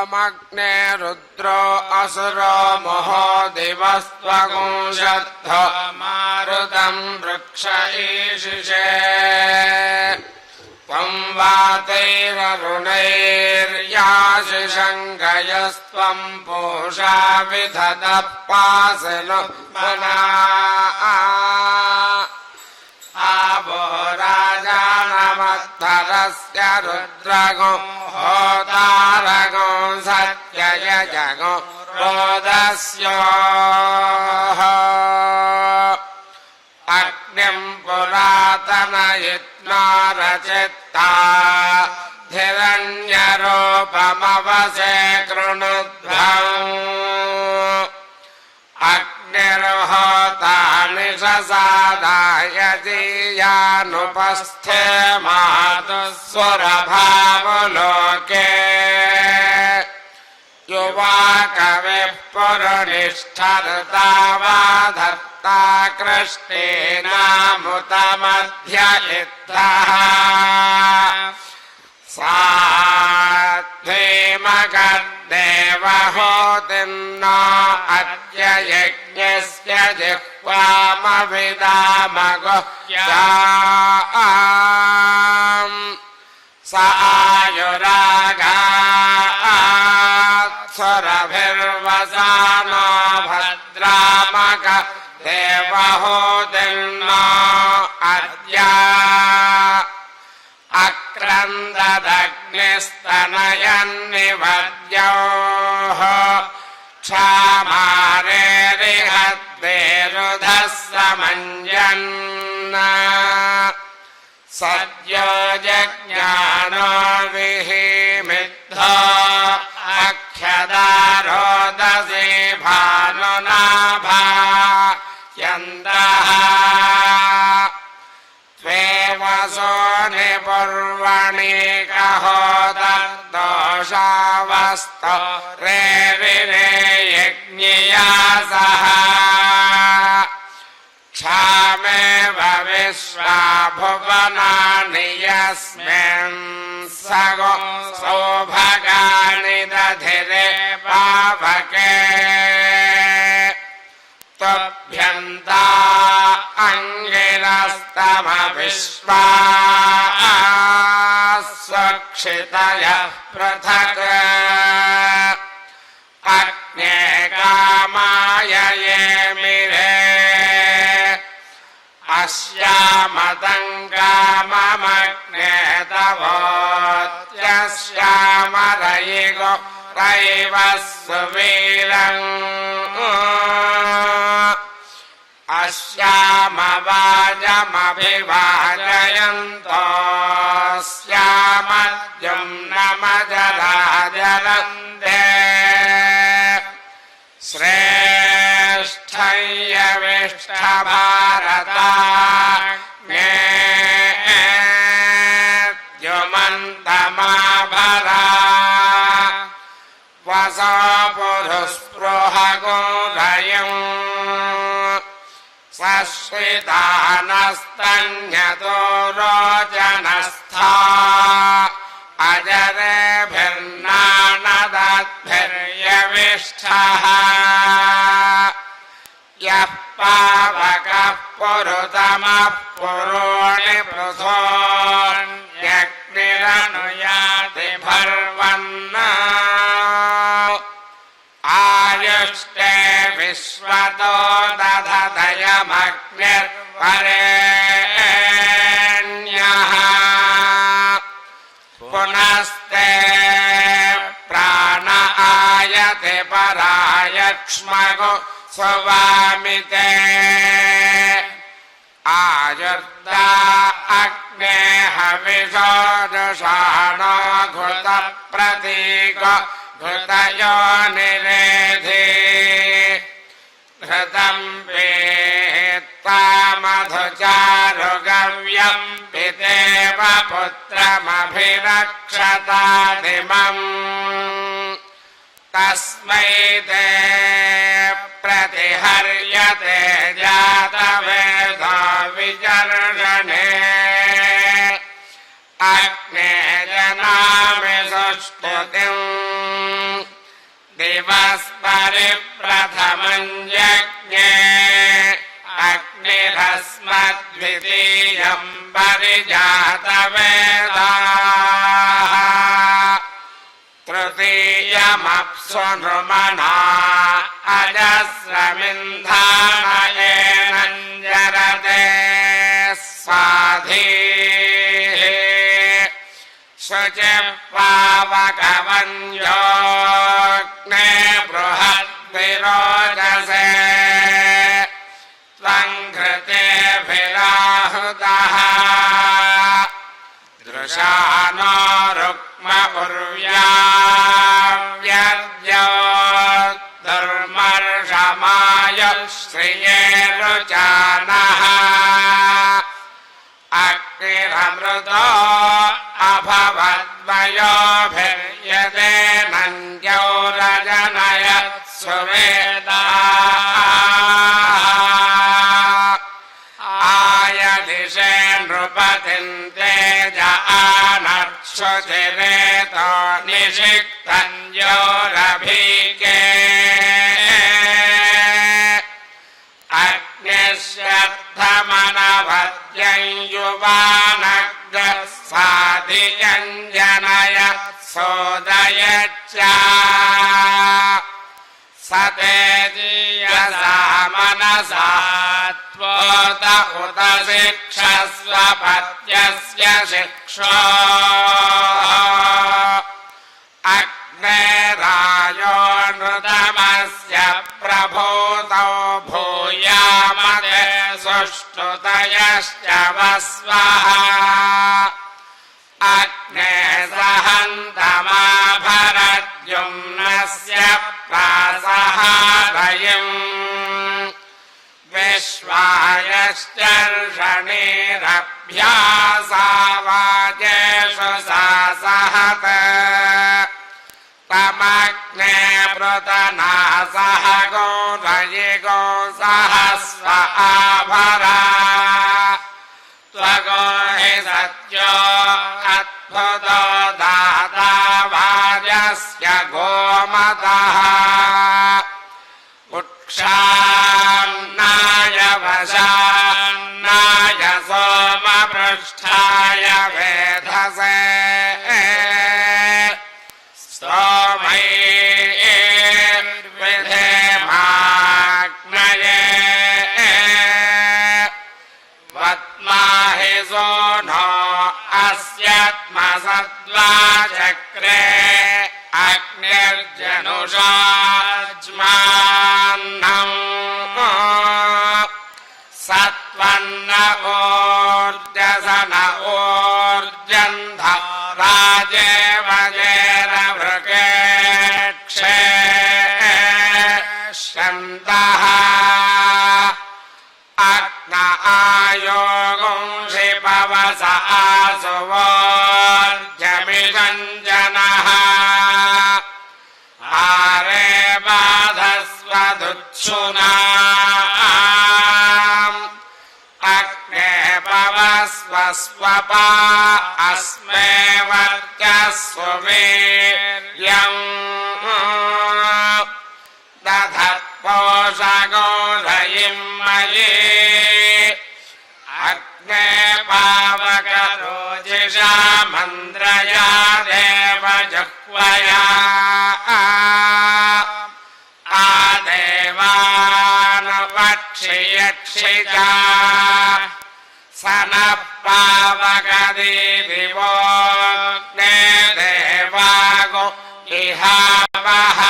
त्वमग्ने रुद्रो असुरो महो दिवस्त्वगुंशद्ध मारुतम् वृक्ष ईशिषे त्वं वातैररुणैर्याशिषङ्गयस्त्वं पूषा विधतः पासिनो मना आवो राजानमत्तरस्य रुद्रगो होतारगो सत्ययजगो रोदस्योः अग्निम् पुरातनयित्ना रचित्ता हिरण्यरूपमवसे कृणुध्वम् अग्निर्होतानि ससादाय जीयानुपस्थे मातुस्वरभावलोके युवा कविः पुरनिष्ठर्तावाधर्ता कृष्णेनामुतमध्य इत्थः साध्वीमगद्देवहोतिर्नो अद्य यज्ञस्य जिह्वामभिदामगुह्याम् स आयुरागात्सुरभिर्वसानो भद्रामग देवहोतिर्नो अद्य अक्रन्ददग्निस्तनयन्निवद्योः क्षामारेरिहद्वेरुधः समञ्जन् सद्यो जज्ञानो विहिमिद्धो अख्यदारोदसी भानुनाभा यन्दः त्वेवसो निपूर्वणि कहोदर्दोषावस्तो रेरिरे यज्ञिया सह क्षामेव विश्वा भुवनानि यस्मिन् सगो सौभगानि दधिरे पावके तुभ्यन्ता अङ्गिरस्तमविश्वा स्वक्षितय पृथक् अग्ने कामाय ये मिरे अस्यामतङ्गाममग्ने तवोत्यस्यामरयिगो रैवः सुवीरम् अस्यामवाजमभिवाजयन्तोऽस्यामद्युम्नमजराजरन्ते श्रेष्ठय्यविष्ठभारताग्ने द्युमन्तमाभरा वसो पुरुस्पृहगोदयम् सश्रितानस्तन्यतो रोचनस्था अजरेभिर्नानदद्भिर्यविष्ठः यः पावकः पुरुतमः पुरोणि पृथोऽन्यग्निरनुयाति भर्वन् आयुष्टे विश्वतो दधतयमग्निर्वरेण्यः पुनस्ते प्राण आयति परायक्ष्मगो सुवामिते आयुर्दा अग्ने हविषो जुषाणो घृतप्रतीको घृतयो निरेधि घृतम् वेत्ता मधुचारुगव्यम् पितेव पुत्रमभिरक्षतादिमम् तस्मै ते प्रतिहर्यते जातवेदो विचर्षणे अग्ने जनामि सुष्ठुतिम् दिवस्परि प्रथमं यज्ञे अग्निरस्मद्वितीयं परिजातवेदाः तृतीयमप्सु नृमणा अजस्रमिन्धानयेन जरते स्वाधीः शुचिपावकवन्योऽग्ने बृहद्भिरोचसे त्वं घृतेभिराहुतः दृशानो रुक्म उर्व्याव्यद्यो दुर्मर्षमायुश्रिये रुचानः अग्निरमृतो अभवद्वयोभिर्यदेनन्द्यो रजनयत् सुवेदाः आयदिशे नृपतिं तेज आनर्क्षुतिरेतो निषिक्तञ्जोरभीके अग्निश्यर्थमनवद्यं युवानग्रः साधियञ्जनयत् सोदयच्च सतेजीयसा मनसा त्वोत उत शिक्षस्व पत्यस्य शिक्षो अग्नेरायो नृतमस्य प्रभूतौ भूयामते सुष्ठुतयश्च वस्वः अग्ने सहन्तमाभरद्युम्नस्य प्रासहारयम् विश्वायश्चर्षणीरभ्यासावाजेषु सासहत तमग्ने पृतनासह गोरयिगो सहस्व आभरा त्वगो हि सत्यो अद्भुतो दाता वाजस्य गोमतः उत्क्षान्नाय वशान्नाय सोमपृष्ठाय वेधसे स्तोमैर्विधेमाग्नये वत्माहि सोनो अस्यत्मसद्वाचक्रे अग्निर्जनुषाज्मान्नम् सत्वन्न ऊर्जसन ऊर्जन्ध राजेव जेरवृकेक्षे शन्तः अग्न आयोगुंषि पवस आसुवोर्जमिषञ्जनः आरे बाधस्वदुच्छुना अग्ने पवस्व स्वपा अस्मे वर्चस्ववीर्यम् दधत्पोषगोधयिं मयि अग्ने पावकरोजिषा मन्द्रया देव जुह्वया आदेवानवक्षियक्षिजा स नः पावकदीदिवोऽग्ने देवागो इहावः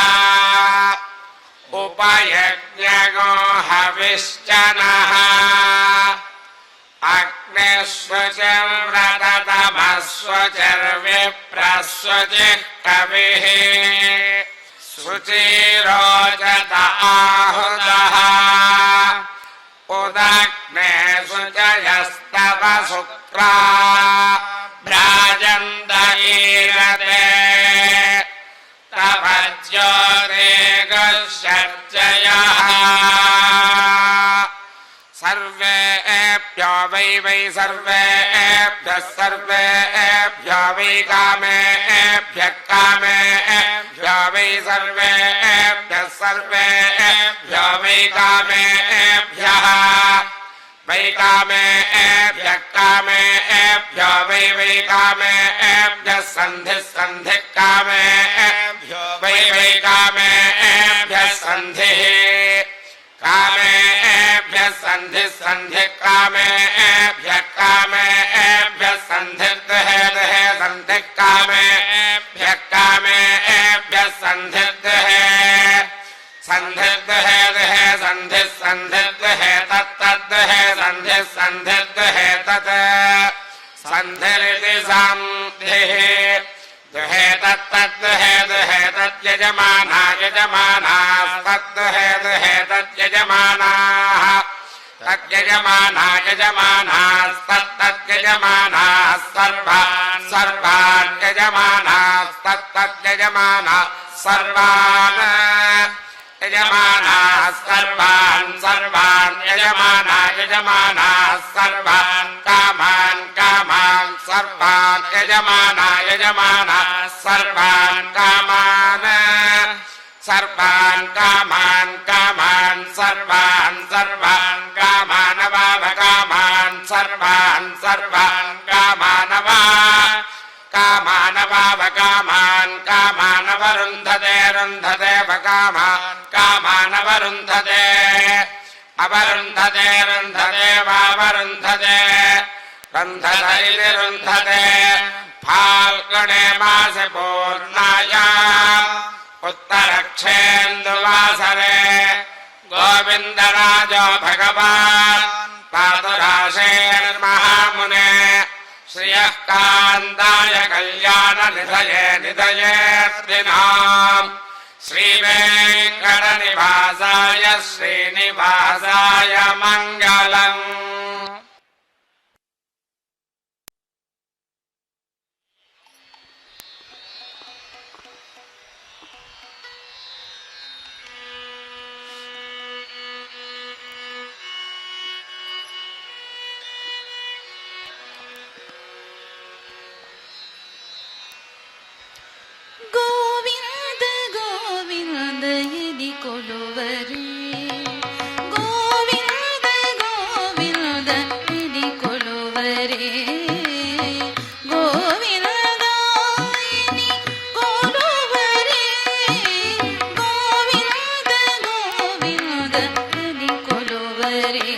उपयज्ञगो हविश्चनः अग्निश्वचिर्व्रततमस्वचिर्विप्रस्वचिः कविः शुचिरोचत आहुतः उदग्ने शुचयस्तव शुक्रा भ्राजन्त ईरते तव ज्योतिर्गुश्चर्चयः सर्वेभ्यो वै सर्वेभ्यः सर्वेभ्यो वै कामेभ्यः कामेभ्यो कामेभ्यो वै सर्वेभ्यः सर्वेभ्यो वै कामेभ्यः वै कामेभ्यः कामेभ्यो वै वै कामेभ्यः सन्धिः सन्धिः कामेभ्यो वै वै कामेभ्यः सन्धिः कामेभ्यः सन्धिः सन्धिः कामेभ्यः कामेभ्यः सन्धिः दहे दहे सन्धिः कामेभ्यः कामेभ्यः सन्धिः दहे सन्धिः दहे दहे सन्धिः सन्धिः दहे तत्तद्दहे सन्धिः सन्धिः दहे तत् सन्धिरिति सन्धिः दहे तत्तद्दहे दहे तद्यजमाना यजमानास्तद्दहे दहे तद्यजमानाः तद्यजमाना यजमानास्तत्तद्यजमानाः सर्वान् सर्वान् यजमानास्तत्तद्यजमानाः सर्वान् यजमानाः सर्वान् सर्वान् यजमाना यजमानाः सर्वान् कामान् कामान् सर्वान् यजमाना यजमानाः सर्वान् कामान् सर्वान् कामान् कामान् सर्वान् सर्वान् कामानवाव कामान् सर्वान् सर्वान् कामानवा कामानवाव कामान् कामानवरुन्धते रुन्धते वकामान् कामानवरुन्धते अवरुन्धते रुन्धते वावरुन्धते रुन्धत इति रुन्धते फाल्गुणे मासे पूर्णायाम् उत्तरक्षेन्दुवासरे गोविन्दराजो भगवान् पातुराशेर्महामुने श्रियः कान्ताय कल्याणनिधये निधयेऽर्थिनाम् श्रीवेङ्कटनिवासाय श्रीनिवासाय मङ्गलम्। गोविंद गोविंद यदि कोलुवरे गोविंद गोविंद यदि कोलुवरे गोविंद यदि कोलुवरे गोविंद गोविंद यदि कोलुवरे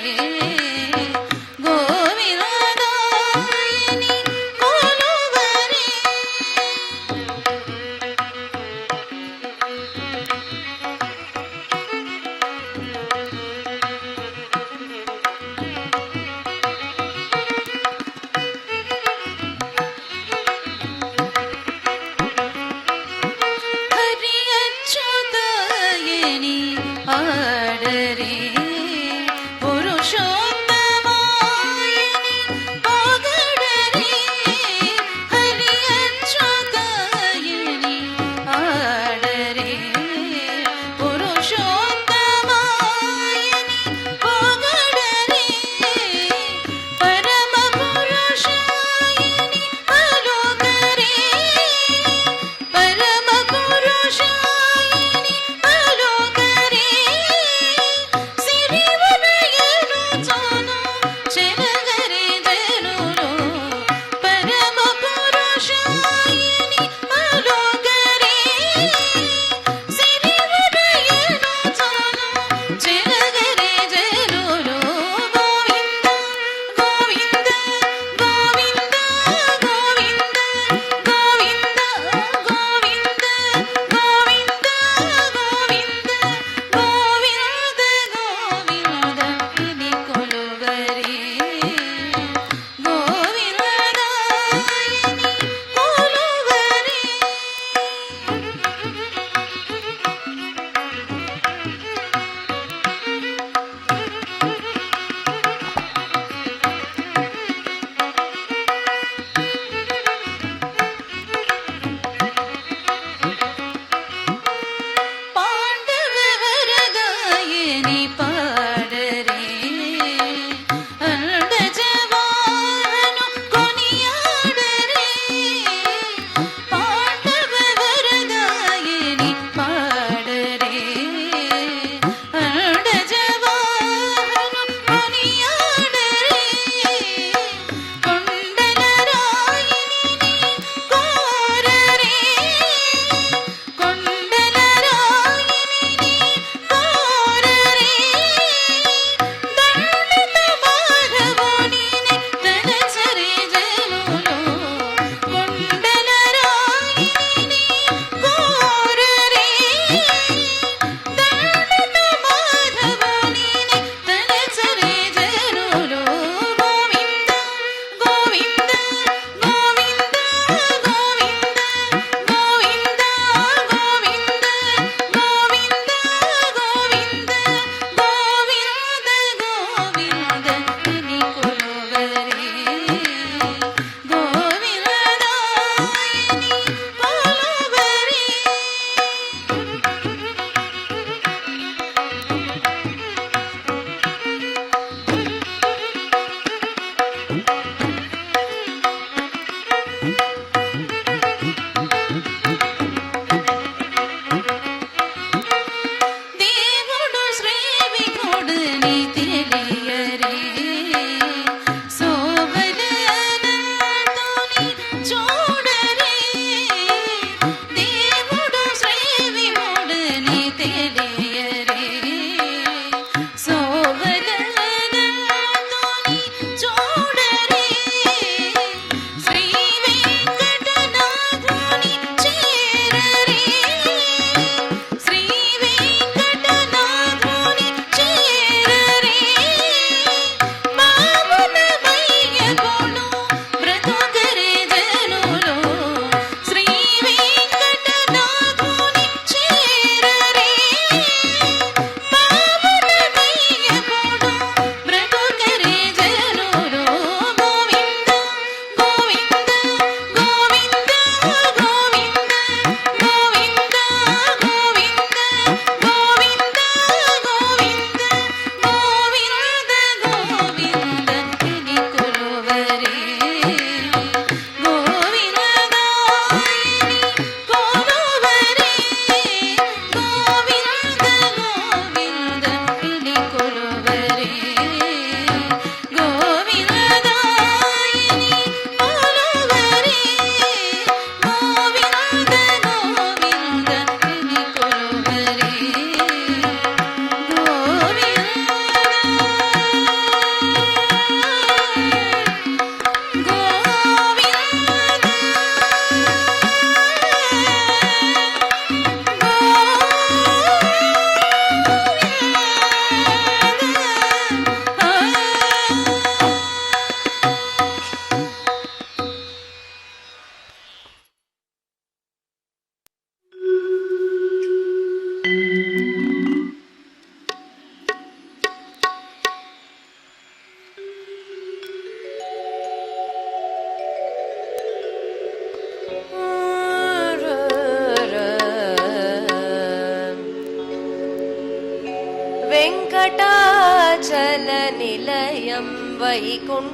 निलयं वैकुण्ठपुरवासं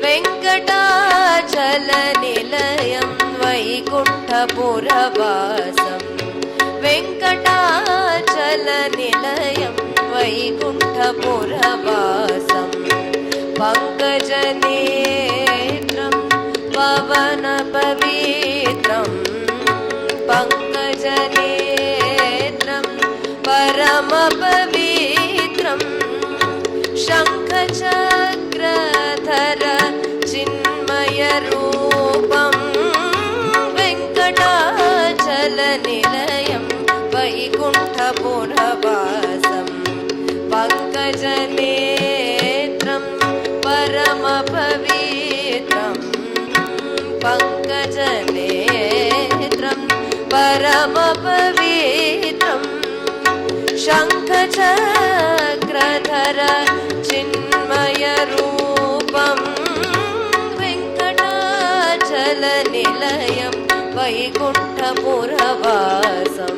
वेङ्कटाचलनिलयं वैकुण्ठपुरवासं वेङ्कटाचलनिलयं वैकुण्ठपुरवासं पङ्कजनेत्रं पवनपवित्रं पङ्कजनेत्रं परमपवित्रं शङ्खचक्रधर चिन्मयरूपं वेङ्कटाचलनिलयं वैकुण्ठपुरवासं पङ्कजनेत्रं परमपवित्रं पङ्कजनेत्रं परमपवित्रं शङ्खचक्रधर चिन्मयरूपं वेङ्कटाचलनिलयं वैकुण्ठपुरवासम्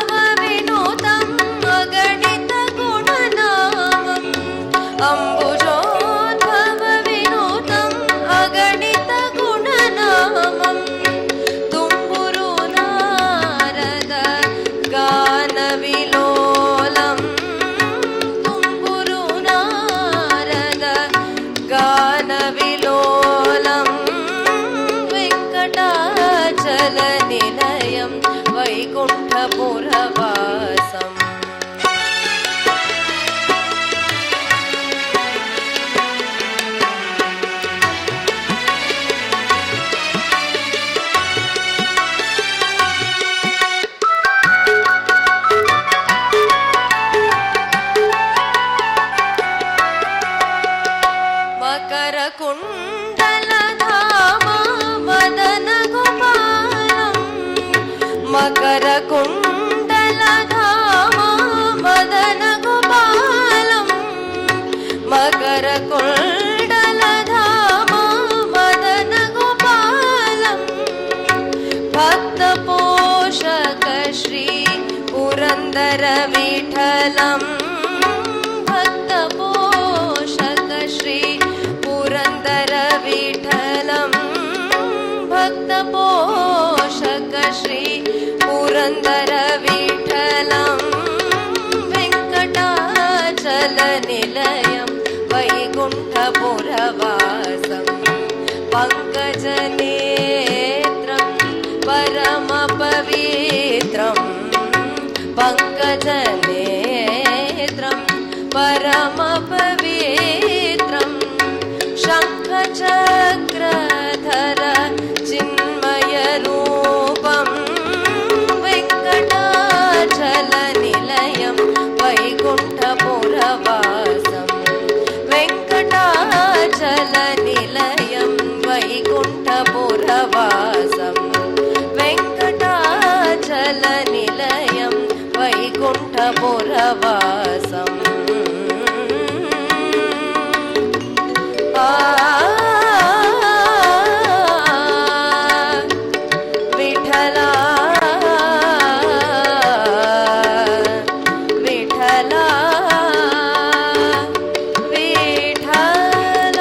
अम्बुजोद्भवविनुतं अगणितगुणनामम् अम्बुजोद्भवविनुतं अगणितगुणनामं तुम्बुरु नारद गानविलोलं तुम्बुरु नारद गानविलोलं वेङ्कटाचलनिलयं वैकुण्ठपुरवासम् मकरकुण्डलधाम मदनगोपालं मकरकुण्डलधाम मदनगोपालं मकरकुण्डलधाम मदनगोपालं भक्तपोषक श्री पुरन्दरविठलं भक्तपोषक श्री पुरन्दरविठलं भक्तपोषक श्री पुरन्दरविठलं वेङ्कटाचलनिलयं वैकुण्ठपुरवासं पङ्कजनेत्रं परमपवित्रं पङ्कजनेत्रं परमपवित्रं शङ्खचक्रधर चिन्मयरूपं वेङ्कटाचलनिलयं वैकुण्ठपुरवासं वेङ्कटाचलनिलयं वैकुण्ठपुरवासं वेङ्कटाचलनिलयं वैकुण्ठपुरवासम् विठला विठला विठला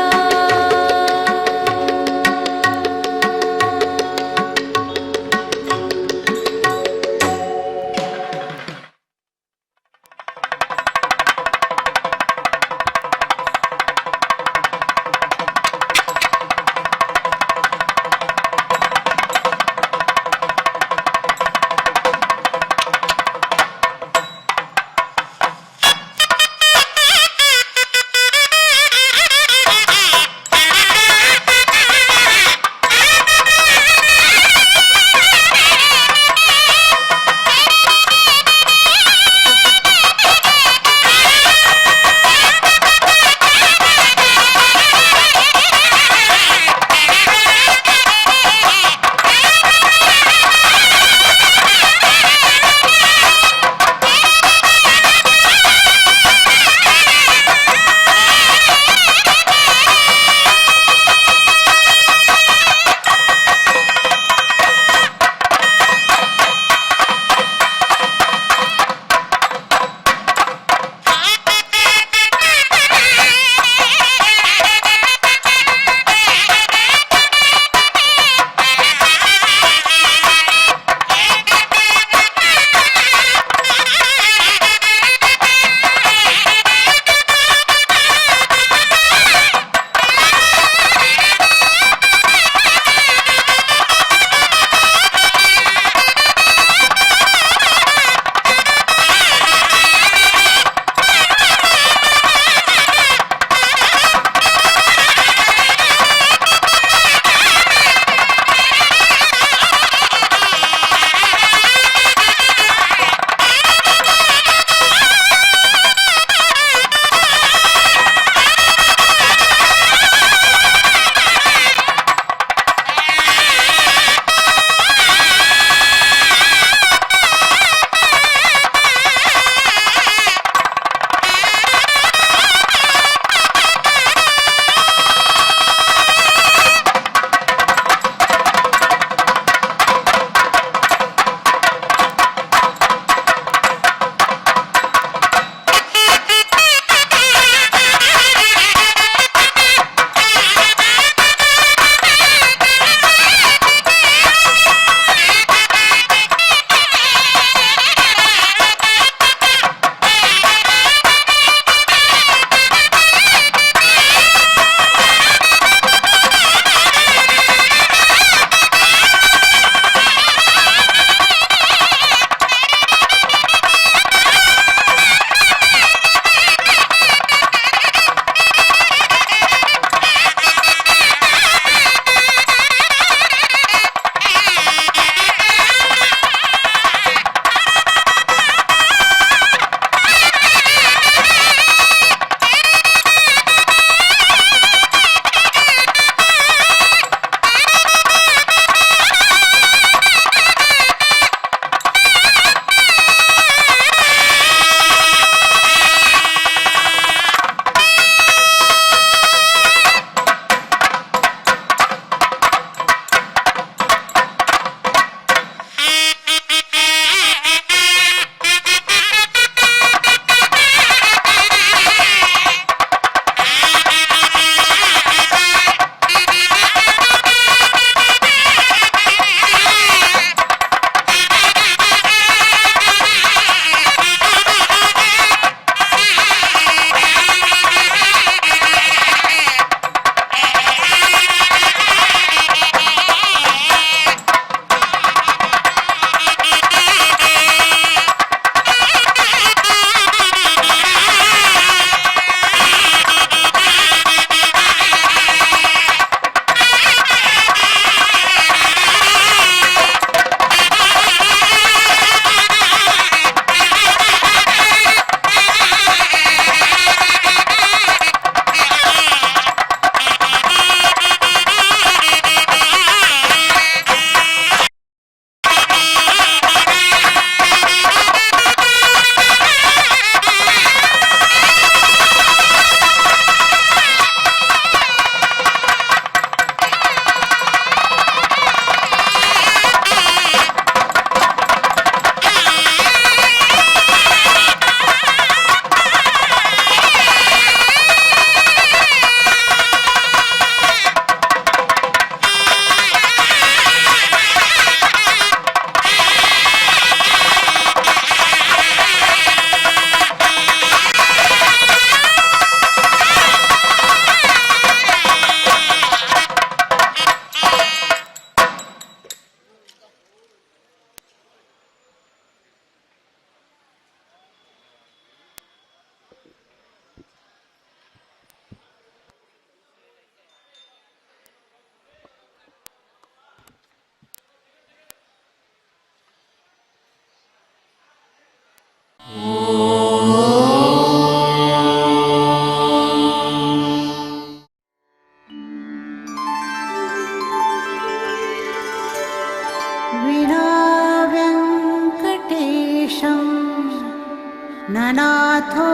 ननाथो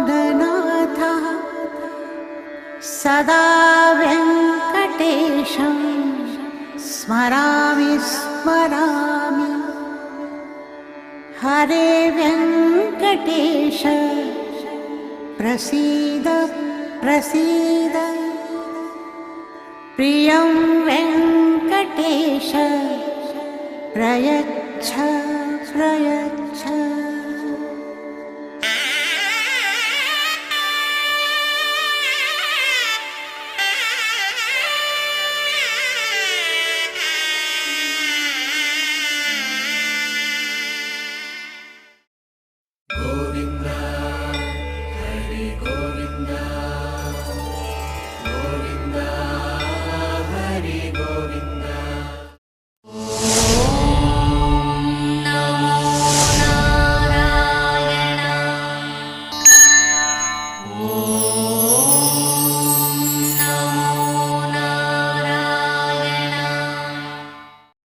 ननाथः सदा वेङ्कटेशं स्मरामि स्मरामि हरे वेङ्कटेश प्रसीद प्रसीद प्रियं वेङ्कटेश प्रयच्छ प्रयच्छ